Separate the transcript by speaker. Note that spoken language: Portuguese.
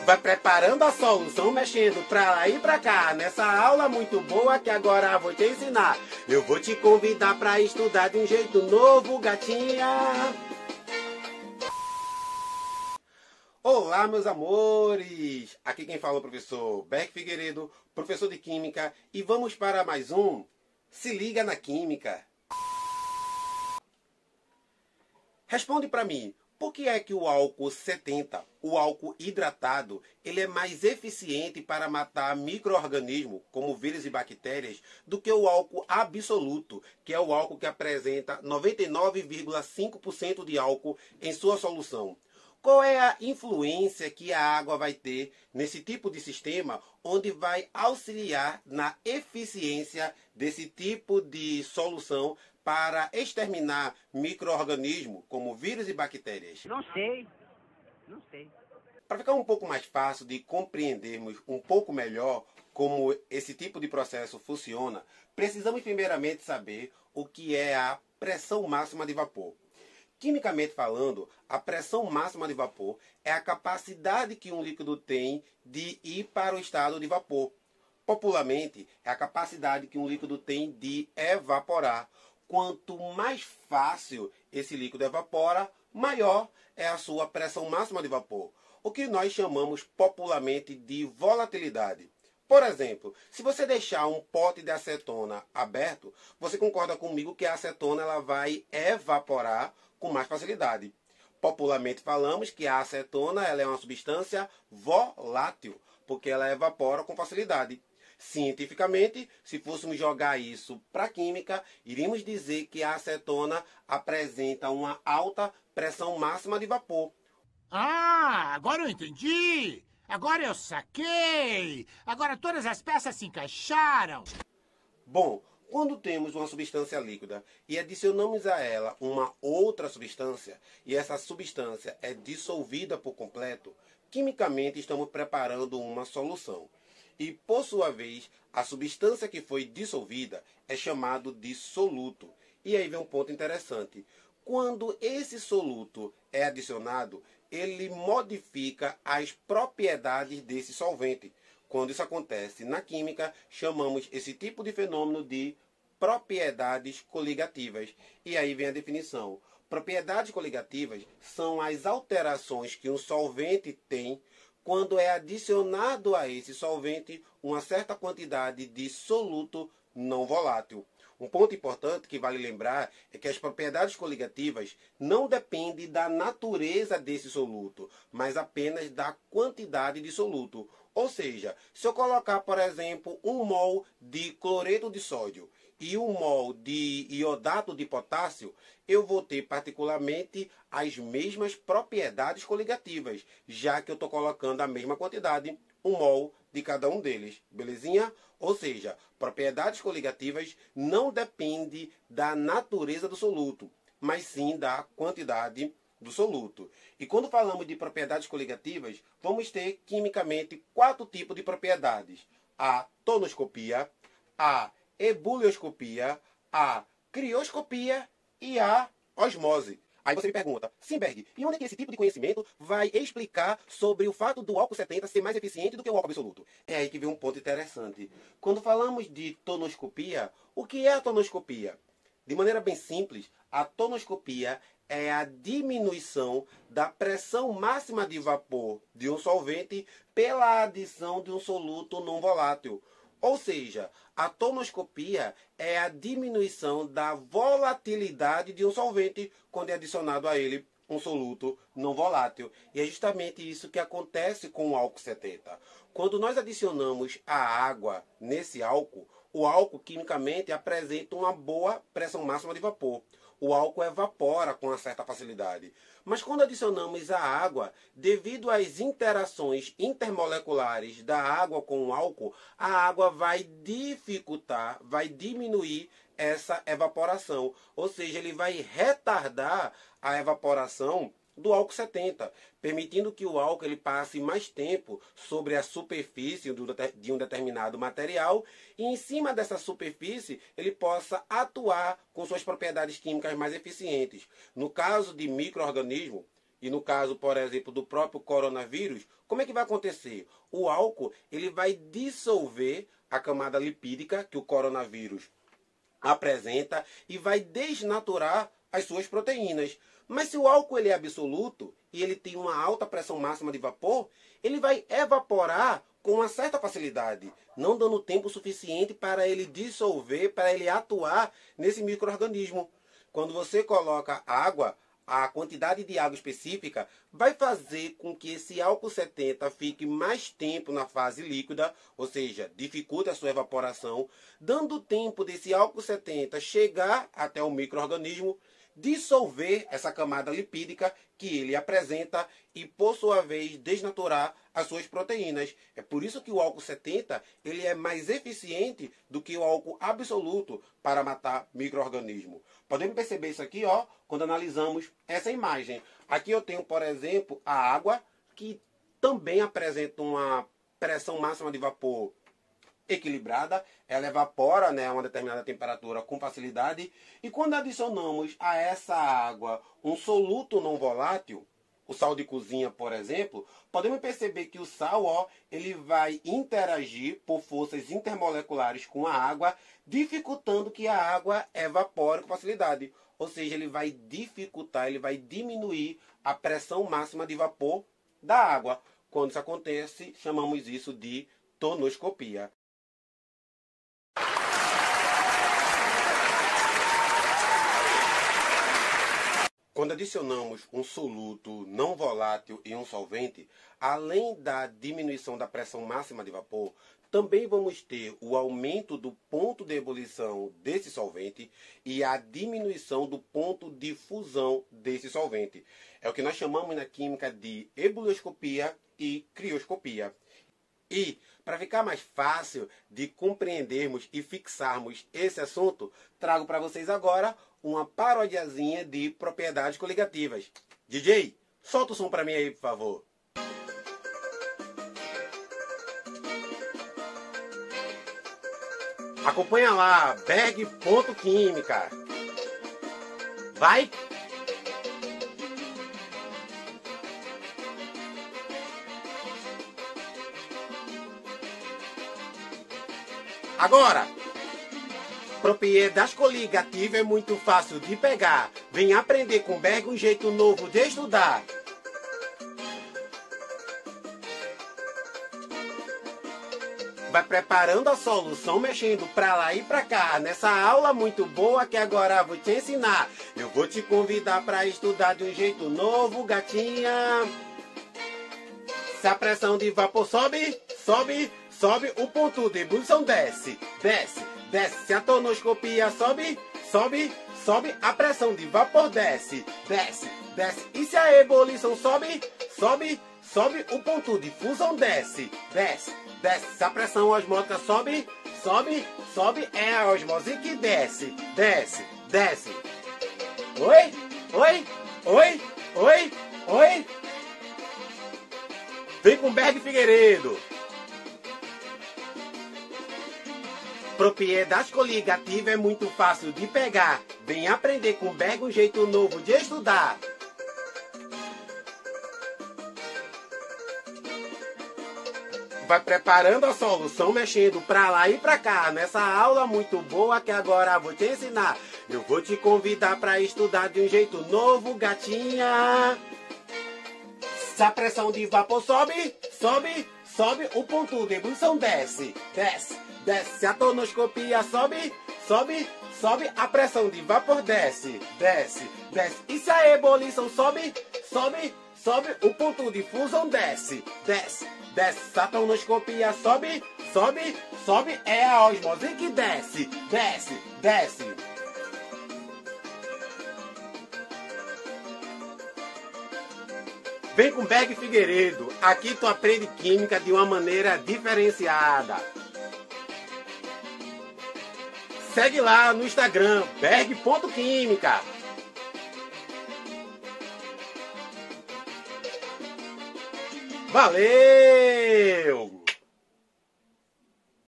Speaker 1: Vai preparando a solução, mexendo pra lá e pra cá. Nessa aula muito boa que agora vou te ensinar. Eu vou te convidar pra estudar de um jeito novo, gatinha. Olá, meus amores! Aqui quem fala é o professor Beck Figueiredo, professor de Química. E vamos para mais um Se Liga na Química. Responde para mim. Por que é que o álcool 70, o álcool hidratado, ele é mais eficiente para matar micro-organismos, como vírus e bactérias, do que o álcool absoluto, que é o álcool que apresenta 99,5% de álcool em sua solução? Qual é a influência que a água vai ter nesse tipo de sistema, onde vai auxiliar na eficiência desse tipo de solução para exterminar micro-organismos como vírus e bactérias?
Speaker 2: Não sei.
Speaker 1: Para ficar um pouco mais fácil de compreendermos um pouco melhor como esse tipo de processo funciona, precisamos primeiramente saber o que é a pressão máxima de vapor. Quimicamente falando, a pressão máxima de vapor é a capacidade que um líquido tem de ir para o estado de vapor. Popularmente, é a capacidade que um líquido tem de evaporar. Quanto mais fácil esse líquido evapora, maior é a sua pressão máxima de vapor, o que nós chamamos popularmente de volatilidade. Por exemplo, se você deixar um pote de acetona aberto, você concorda comigo que a acetona ela vai evaporar com mais facilidade. Popularmente falamos que a acetona ela é uma substância volátil, porque ela evapora com facilidade. Cientificamente, se fôssemos jogar isso para a química, iríamos dizer que a acetona apresenta uma alta pressão máxima de vapor.
Speaker 3: Ah, agora eu entendi! Agora eu saquei! Agora todas as peças se encaixaram!
Speaker 1: Bom, quando temos uma substância líquida e adicionamos a ela uma outra substância, e essa substância é dissolvida por completo, quimicamente estamos preparando uma solução. E, por sua vez, a substância que foi dissolvida é chamado de soluto. E aí vem um ponto interessante. Quando esse soluto é adicionado, ele modifica as propriedades desse solvente. Quando isso acontece na química, chamamos esse tipo de fenômeno de propriedades coligativas. E aí vem a definição. Propriedades coligativas são as alterações que um solvente tem quando é adicionado a esse solvente uma certa quantidade de soluto não volátil. Um ponto importante que vale lembrar é que as propriedades coligativas não dependem da natureza desse soluto, mas apenas da quantidade de soluto. Ou seja, se eu colocar, por exemplo, 1 mol de cloreto de sódio e 1 mol de iodato de potássio, eu vou ter particularmente as mesmas propriedades coligativas, já que eu estou colocando a mesma quantidade, 1 mol de cada um deles, belezinha? Ou seja, propriedades coligativas não dependem da natureza do soluto, mas sim da quantidade do soluto. E quando falamos de propriedades coligativas, vamos ter quimicamente 4 tipos de propriedades: a tonoscopia, a ebulioscopia, a crioscopia e a osmose. Aí você me pergunta, Simberg, e onde é que esse tipo de conhecimento vai explicar sobre o fato do álcool 70 ser mais eficiente do que o álcool absoluto? É aí que vem um ponto interessante. Quando falamos de tonoscopia, o que é a tonoscopia? De maneira bem simples, a tonoscopia é a diminuição da pressão máxima de vapor de um solvente pela adição de um soluto não volátil. Ou seja, a tonoscopia é a diminuição da volatilidade de um solvente quando é adicionado a ele um soluto não volátil. E é justamente isso que acontece com o álcool 70. Quando nós adicionamos a água nesse álcool, o álcool quimicamente apresenta uma boa pressão máxima de vapor. O álcool evapora com uma certa facilidade. Mas quando adicionamos a água, devido às interações intermoleculares da água com o álcool, a água vai dificultar, vai diminuir essa evaporação. Ou seja, ele vai retardar a evaporação do álcool 70, permitindo que o álcool ele passe mais tempo sobre a superfície de um determinado material e em cima dessa superfície ele possa atuar com suas propriedades químicas mais eficientes. No caso de micro-organismos, e no caso, por exemplo, do próprio coronavírus, como é que vai acontecer? O álcool ele vai dissolver a camada lipídica que o coronavírus apresenta e vai desnaturar as suas proteínas. Mas se o álcool ele é absoluto e ele tem uma alta pressão máxima de vapor, ele vai evaporar com uma certa facilidade, não dando tempo suficiente para ele dissolver, para ele atuar nesse micro-organismo. Quando você coloca água, a quantidade de água específica vai fazer com que esse álcool 70 fique mais tempo na fase líquida, ou seja, dificulta a sua evaporação, dando tempo desse álcool 70 chegar até o micro-organismo, dissolver essa camada lipídica que ele apresenta e, por sua vez, desnaturar as suas proteínas. É por isso que o álcool 70 ele é mais eficiente do que o álcool absoluto para matar micro-organismo. Podemos perceber isso aqui, ó, quando analisamos essa imagem. Aqui eu tenho, por exemplo, a água, que também apresenta uma pressão máxima de vapor equilibrada, ela evapora, né, a uma determinada temperatura com facilidade, e quando adicionamos a essa água um soluto não volátil, o sal de cozinha, por exemplo, podemos perceber que o sal, ó, ele vai interagir por forças intermoleculares com a água, dificultando que a água evapore com facilidade. Ou seja, ele vai dificultar, ele vai diminuir a pressão máxima de vapor da água. Quando isso acontece, chamamos isso de tonoscopia. Quando adicionamos um soluto não volátil e um solvente, além da diminuição da pressão máxima de vapor, também vamos ter o aumento do ponto de ebulição desse solvente e a diminuição do ponto de fusão desse solvente. É o que nós chamamos na química de ebulioscopia e crioscopia. E, para ficar mais fácil de compreendermos e fixarmos esse assunto, trago para vocês agora uma parodiazinha de propriedades coligativas. DJ, solta o som para mim aí, por favor. Acompanha lá, Berg.Química. Vai! Agora! Propriedade coligativa é muito fácil de pegar. Vem aprender com Berg um jeito novo de estudar. Vai preparando a solução, mexendo pra lá e pra cá. Nessa aula muito boa que agora vou te ensinar. Eu vou te convidar pra estudar de um jeito novo, gatinha. Se a pressão de vapor sobe, sobe, sobe, o ponto de ebulição desce, desce, desce. Se a tonoscopia sobe, sobe, sobe, a pressão de vapor desce, desce, desce. E se a ebulição sobe, sobe, sobe, o ponto de fusão desce, desce, desce. Se a pressão osmótica sobe, sobe, sobe, é a osmose que desce, desce, desce. Oi, oi, oi, oi, oi. Vem com Berg Figueiredo. Propriedade coligativa é muito fácil de pegar. Vem aprender com Berg um jeito novo de estudar. Vai preparando a solução, mexendo pra lá e pra cá. Nessa aula muito boa que agora vou te ensinar. Eu vou te convidar pra estudar de um jeito novo, gatinha. Se a pressão de vapor sobe, sobe, sobe, o ponto de ebulição desce, desce, desce. Se a tonoscopia sobe, sobe, sobe, a pressão de vapor desce, desce, desce. E se a ebulição sobe, sobe, sobe, o ponto de fusão desce, desce, desce. Se a tonoscopia sobe, sobe, sobe, é a osmose que desce, desce, desce. Vem com Berg Figueiredo, aqui tu aprende química de uma maneira diferenciada. Segue lá no Instagram, Berg.Química. Valeu!